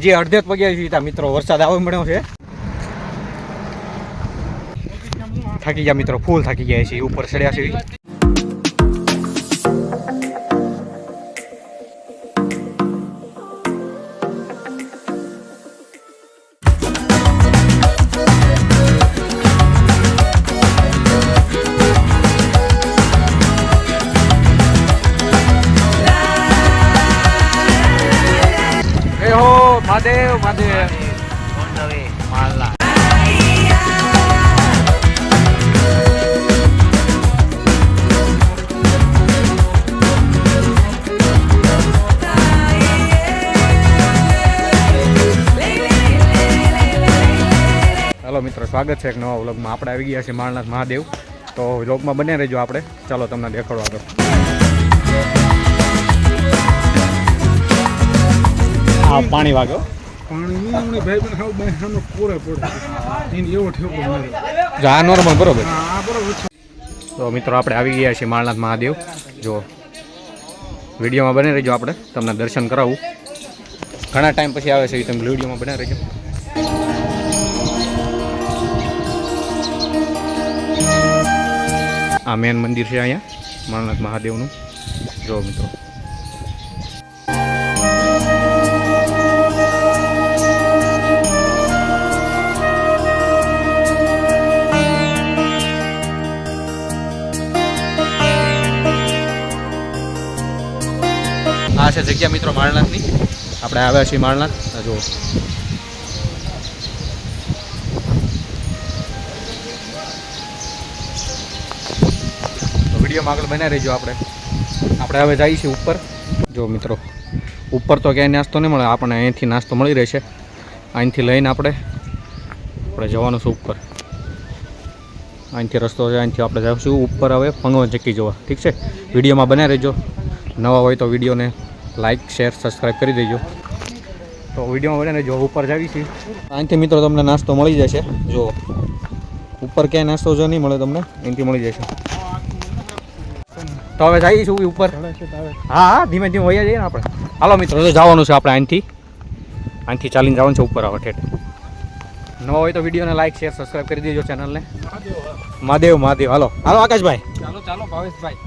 હજી અડધે જ પગ્યા છીએ મિત્રો, વરસાદ આવવા મળ્યો છે. થાકી ગયા મિત્રો, ફૂલ થાકી ગયા છીએ, ઉપર ચડ્યા છીએ. મહાદેવ મહાદેવ માલના હેલો મિત્રો, સ્વાગત છે એક નવા વ્લોગમાં. આપણે આવી ગયા છીએ માળનાથ મહાદેવ. તો વ્લોગમાં બને રહેજો આપણે. ચાલો તમને દેખાડો આગળ. હા, પાણી વાગ્યો. હા, નોર્મલ બરોબર. તો મિત્રો આપણે આવી ગયા છીએ માળનાથ મહાદેવ. જો વિડીયોમાં બને રહેજો, આપણે તમને દર્શન કરાવું. ઘણા ટાઈમ પછી આવે છે, એ તમે વિડીયોમાં બને રહેજો. આ મેન મંદિર છે અહીંયા માળનાથ મહાદેવનું. જો મિત્રો, આ છે જગ્યા મિત્રો માળનાથની. આપણે આવ્યા છીએ માળનાથ. જો વિડીયોમાં આગળ બનાવી રહીજો. આપણે હવે જઈએ છીએ ઉપર. જો મિત્રો, ઉપર તો ક્યાંય નાસ્તો નહીં મળે આપણને, અહીંથી નાસ્તો મળી રહેશે. અહીંથી લઈને આપણે જવાનું છે ઉપર. અહીંથી રસ્તો છે, અહીંથી આપણે જઈશું ઉપર. હવે ભગવાન ચક્કી જોવા. ઠીક છે, વિડીયોમાં બનાવી રહેજો. નવા હોય તો વિડીયોને લાઇક શેર સબસ્ક્રાઈબ કરી દેજો. તો વિડીયોમાં બને જો ઉપર જાવી છીએ. અહીંથી મિત્રો તમને નાસ્તો મળી જશે. જો ઉપર ક્યાંય નાસ્તો જો નહીં મળે તમને, અહીંથી મળી જશે. તો હવે જઈશું ઉપર. હા હા, ધીમે ધીમે વયા જઈએ ને આપણે. હાલો મિત્રો, તો જવાનું છે આપણે અહીંથી ચાલીને જવાનું છે ઉપર. આવે ઠેઠ. નવા હોય તો વિડીયોને લાઇક શેર સબસ્ક્રાઈબ કરી દેજો ચેનલને. મહાદેવ મહાદેવ. હાલો હાલો આકાશભાઈ. ચાલો ભાવેશભાઈ.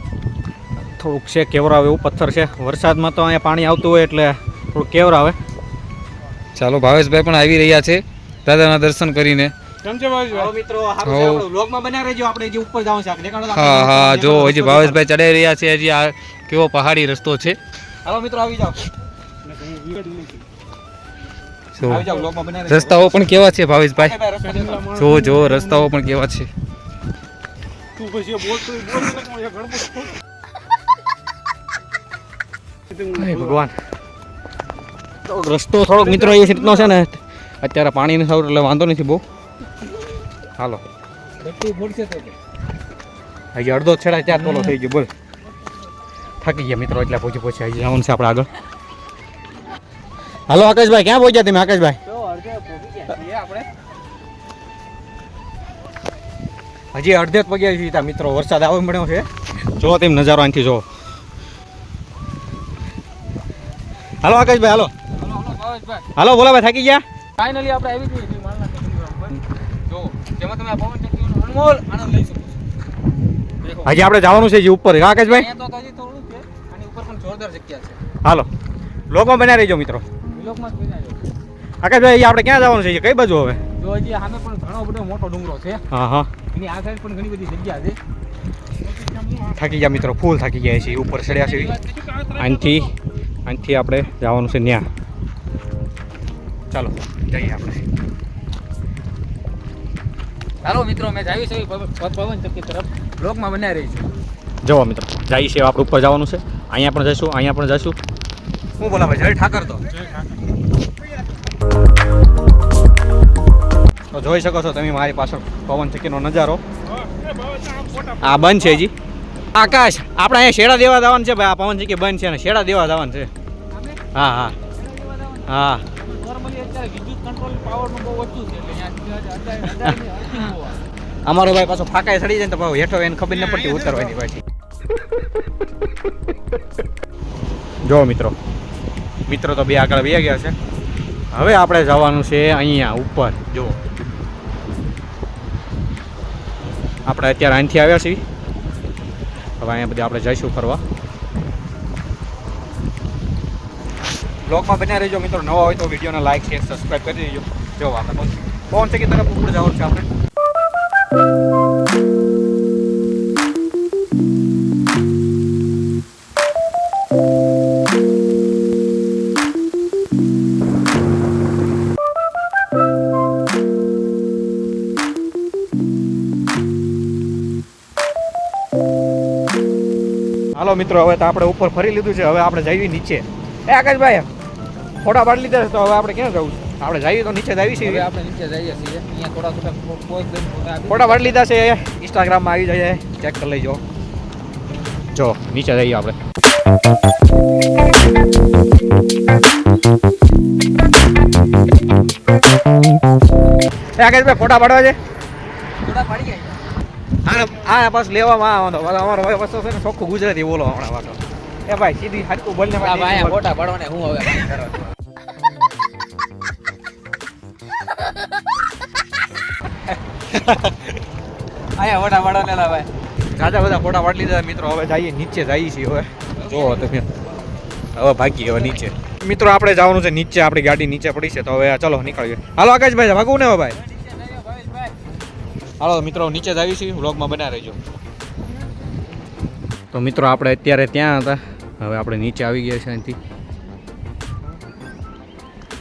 થોડુંક છે કેવરાવે એવું પથ્થર છે. વરસાદમાં તો અહીંયા પાણી આવતું હોય એટલે થોડુંક કેવરાવે. ચાલો ભાવેશભાઈ પણ આવી રહ્યા છે દાદાના દર્શન કરીને. કેમ છે ભાવેશભાઈ? મિત્રો હારું છે, વ્લોગમાં બનાવી રહેજો. આપણે જે ઉપર જવાનું છે દેખાડો. હા, જો હજી ભાવેશભાઈ ચડાઈ રહ્યા છે. હજી આ કેવો પહાડી રસ્તો છે. હાલો મિત્રો, આવી જાઓ. રસ્તાઓ પણ કેવા છે ભાવેશભાઈ? જો રસ્તાઓ પણ કેવા છે. ભગવાન, તો રસ્તો થોડોક મિત્રો એ રીતનો છે ને, અત્યારે પાણી નથી આવતું એટલે વાંધો નથી બહુ. હાલો, હજી અડધો છેડા ત્યાં તોલો થઈ ગયો. બોલ, થાકી ગયા મિત્રો એટલે પહોંચી હજી જવાનું છે આપણે આગળ. હાલો આકાશભાઈ, ક્યાં પહોંચ્યા તમે? આકાશભાઈ હજી અડધે જ પગ્યા છીએ મિત્રો, વરસાદ આવવા મળ્યો છે. જો તેમ નજારો અહીંથી જો. હાલો આકાશભાઈ, હાલો હાલો. બોલા ભાઈ, થાકી ગયા? ફાઇનલી આપણે આવી ગઈ છીએ માળનાથ. જો જેમાં તમે આ પવન ચક્કીનો અનમોલ આનંદ લઈ શકો છો. હજી આપણે જવાનું છે ઉપર. આકાશભાઈ, અહીંયા તો હજી થોડું છે, આની ઉપર પણ જોરદાર જગ્યા છે. હાલો લોકોમાં બનાવી રહીજો મિત્રો. વિલોકમાં જ બનાવ્યો. આકાશભાઈ, આપણે ક્યાં જવાનું છે? કઈ બાજુ હવે? જો હજી સામે પણ ઘણો બધો મોટો ડુંગરો છે. હા હા, એની આ સાઈડ પણ ઘણી બધી જગ્યા છે. થાકી ગયા મિત્રો, ફૂલ થાકી ગયા છીએ. ઉપર ચડ્યા છીએ. અહીંથી આપણે જવાનું છે ત્યાં. ચાલો જઈએ આપણે. ચાલો મિત્રો, મેં જાવી છે પવન ચક્કી તરફ. બ્લોકમાં બનાવી રહી છે. જવો મિત્રો, જઈએ છીએ આપણે ઉપર જવાનું છે. અહીંયા પણ જઈશું, અહીંયા પણ જઈશું. શું બોલા ભાઈ? જય ઠાકર. તો જોઈ શકો છો તમે મારી પાછળ પવન ચક્કીનો નજારો. આ બંધ છે હજી. આકાશ, આપણે અહીંયા શેડા દેવા જવાનું છે ભાઈ. આ પવન ચક્કી બંધ છે ને શેડા દેવા જવાનું છે. હા હા હા. નોર્મલી અત્યારે વિદ્યુત કંટ્રોલ પાવરનું બહુ ઓછું છે એટલે અમારો ભાઈ પાછો ફાકાએ ચડી જાય ને તો ભાઈ હેઠો એને ખબર ન પડતી ઉતરવાની પાછી. જો મિત્રો તો બે આગળ વહી ગયા છે. હવે આપણે જવાનું છે અહીંયા ઉપર. જો આપણે અત્યારે અહીંથી આવ્યા છીએ. હવે અહીંયા બધી આપણે જઈશું ફરવા. બ્લોગમાં બન્યા રહેજો મિત્રો. નવા હોય તો વિડીયોને લાઈક શેર સબસ્ક્રાઈબ કરી દેજો. જો આપણે પવન ચકી તરફ ઉપર જવાનું છે આપણે. હાલો મિત્રો, હવે તો આપણે ઉપર ફરી લીધું છે. હવે આપણે જઈએ નીચે. આકાશભાઈ ફોટા પાડી લીધા છે તો હવે આપણે ક્યાં જવું છે? આપણે જઈએ તો નીચે જઈએ છીએ. આપણે નીચે જઈએ છીએ. અહીંયા થોડા પોસ્ટ દઈને ફોટા પાડી લીધા છે. ઇન્સ્ટાગ્રામમાં આવી જાય, ચેક કરી લેજો. જો નીચે જઈએ આપણે. આકાશભાઈ ફોટા પાડવા છે. થોડા પાડી ગયા. આ બસ લેવામાં આવવાનો. અમારો વસ્તુ છે ને ચોખ્ખું ગુજરાતી બોલો હમણાં વાતો. એ ભાઈ સીધી હરકું બોલને ભાઈ ફોટા પાડવાને હું હવે અહીંયા ફોટા પાડવાને ભાઈ જાજા બધા ફોટા પાડી લીધા મિત્રો. હવે જઈએ નીચે જઈએ છીએ. હવે જોવો તમે. હવે ભાગીએ હવે નીચે. મિત્રો આપણે જવાનું છે નીચે. આપણી ગાડી નીચે પડી છે તો હવે ચલો નીકળીએ. હાલો આકાશભાઈ ભાગવું ને હવે ભાઈ. હાલો મિત્રો નીચે જ આવી છીએ. વ્લોગમાં બના રહેજો. તો મિત્રો આપણે અત્યારે ત્યાં હતા. હવે આપણે નીચે આવી ગયા છે. અહીંથી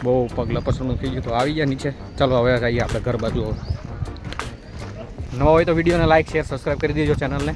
બહુ પગ લપસણું થઈ ગયું તો આવી ગયા નીચે. ચાલો હવે જઈએ આપણે ઘર બાજુ. નવા હોય તો વિડીયોને લાઈક શેર સબસ્ક્રાઈબ કરી દેજો ચેનલને.